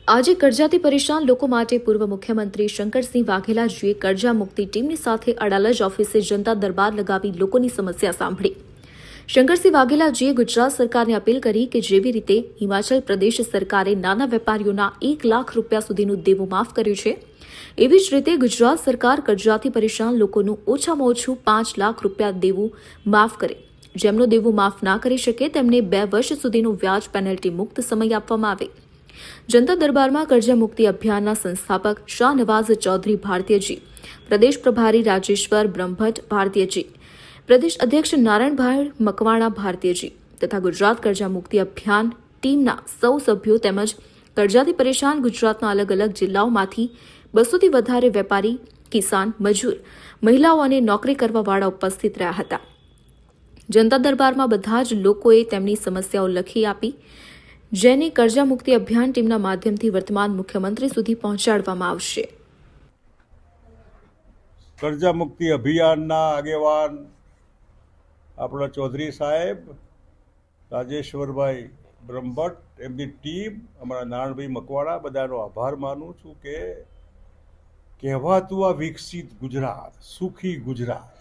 આજે કરજાથી પરેશાન લોકો માટે પૂર્વ મુખ્યમંત્રી શંકરસિંહ વાઘેલાજીએ કરજા મુક્તિ ટીમની સાથે અડાલજ ઓફિસે જનતા દરબાર લગાવી લોકોની સમસ્યા સાંભળી। શંકરસિંહ વાઘેલાજીએ ગુજરાત સરકારને અપીલ કરી કે જેવી રીતે હિમાચલ પ્રદેશ સરકારે નાના વેપારીઓના 1 લાખ રૂપિયા સુધીનું દેવું માફ કર્યું છે, એવી જ રીતે ગુજરાત સરકાર કરજાથી પરેશાન લોકોનું ઓછામાં ઓછું 5 લાખ રૂપિયા દેવું માફ કરે। જેમનું દેવું માફ ના કરી શકે તેમને 2 વર્ષ સુધીનું વ્યાજ પેનલ્ટી મુક્ત સમય આપવામાં આવે। जनता दरबार में कर्जा मुक्ति अभियान संस्थापक शाहनवाज चौधरी भारतीयजी, प्रदेश प्रभारी राजेश्वर ब्रह्मभट्ट भारतीयजी, प्रदेश अध्यक्ष नारायणभाई मकवाणा भारतीयजी तथा गुजरात कर्जा मुक्ति अभियान टीमना सौ सभ्यों तेमज कर्जाथी परेशान गुजरातना अलग अलग जिल्लाओमांथी 200 थी वधारे वेपारी, किसान, मजूर, महिलाओं अने नौकरी करवावाळा उपस्थित रह्या हता। जनता दरबार में बधा ज लोकोए तेमनी समस्याओ लखी आपी, जेने कर्जा मुक्ति अभियान टीमना माध्यमथी वर्तमान मुख्यमंत्री सुधी पहोंचाडवामां आवशे। कर्जा मुक्ति अभियानना आगेवान आपणा चौधरी साहेब, राजेश्वरभाई ब्रह्मभट्ट, एमनी टीम, अमरा नारायणभाई मकवाणा बधानो आभार मानु छुं के कहेवातुं आ विकसित गुजरात, सुखी गुजरात,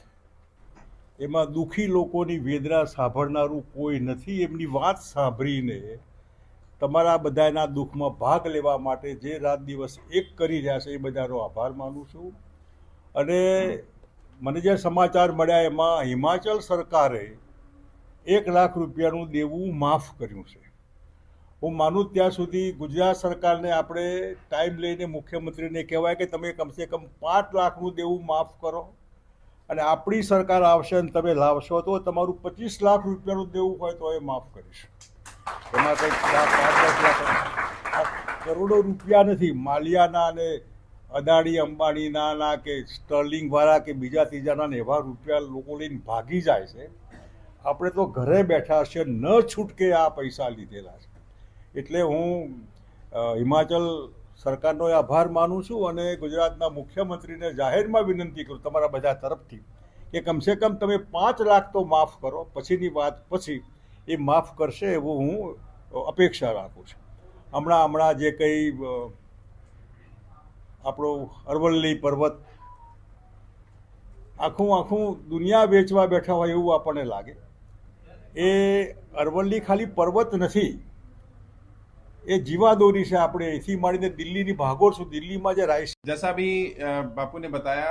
एमां दुखी लोकोनी वेदना सांभळनारुं कोई नथी। एमनी वात सांभळीने તમારા બધાના દુઃખમાં ભાગ લેવા માટે જે રાત દિવસ એક કરી રહ્યા છે એ બધાનો આભાર માનું છું। અને મને જે સમાચાર મળ્યા એમાં હિમાચલ સરકારે 1 લાખ રૂપિયાનું દેવું માફ કર્યું છે। હું માનું ત્યાં સુધી ગુજરાત સરકારને આપણે ટાઈમ લઈને મુખ્યમંત્રીને કહેવાય કે તમે કમસે કમ 5 લાખનું દેવું માફ કરો અને આપણી સરકાર આવશે અને તમે લાવશો તો તમારું 25 લાખ રૂપિયાનું દેવું હોય તો એ માફ કરીશું। એમાં કંઈક 5-10 લાખ કરોડો રૂપિયા નથી। માલિયાના અને અદાણી અંબાણીના કે સ્ટર્લિંગવાળા કે બીજા ત્રીજાના એવા રૂપિયા લોકો લઈને ભાગી જાય છે। આપણે તો ઘરે બેઠા છે, ન છૂટકે આ પૈસા લીધેલા છે। એટલે હું હિમાચલ સરકારનો આભાર માનું છું અને ગુજરાતના મુખ્યમંત્રીને જાહેરમાં વિનંતી કરું તમારા બધા તરફથી કે કમસે કમ તમે 5 લાખ તો માફ કરો, પછીની વાત પછી એ માફ કરશે એવું હું અપેક્ષા રાખું છું। હમણાં જે કંઈ આપણો અરવલ્લી પર્વત આખું દુનિયા વેચવા બેઠા હોય એવું આપણને લાગે। એ અરવલ્લી ખાલી પર્વત નથી, એ જીવાદોરી છે। આપણે અહીંથી માંડીને દિલ્હીની ભાગોળ સુધી, દિલ્હીમાં જે રાઈસ जैसा भी बापू ने बताया,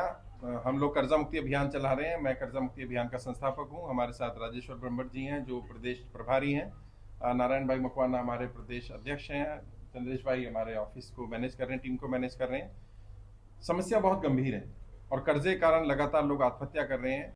हम लोग कर्जा मुक्ति अभियान चला रहे हैं। मैं कर्जा मुक्ति अभियान का संस्थापक हूं। हमारे साथ राजेश्वर ब्रह्मभट्ट जी हैं जो प्रदेश प्रभारी हैं, नारायण भाई मकवाना हमारे प्रदेश अध्यक्ष हैं, चंद्रेश भाई हमारे ऑफिस को मैनेज कर रहे हैं, टीम को मैनेज कर रहे हैं। समस्या बहुत गंभीर है और कर्जे के कारण लगातार लोग आत्महत्या कर रहे हैं।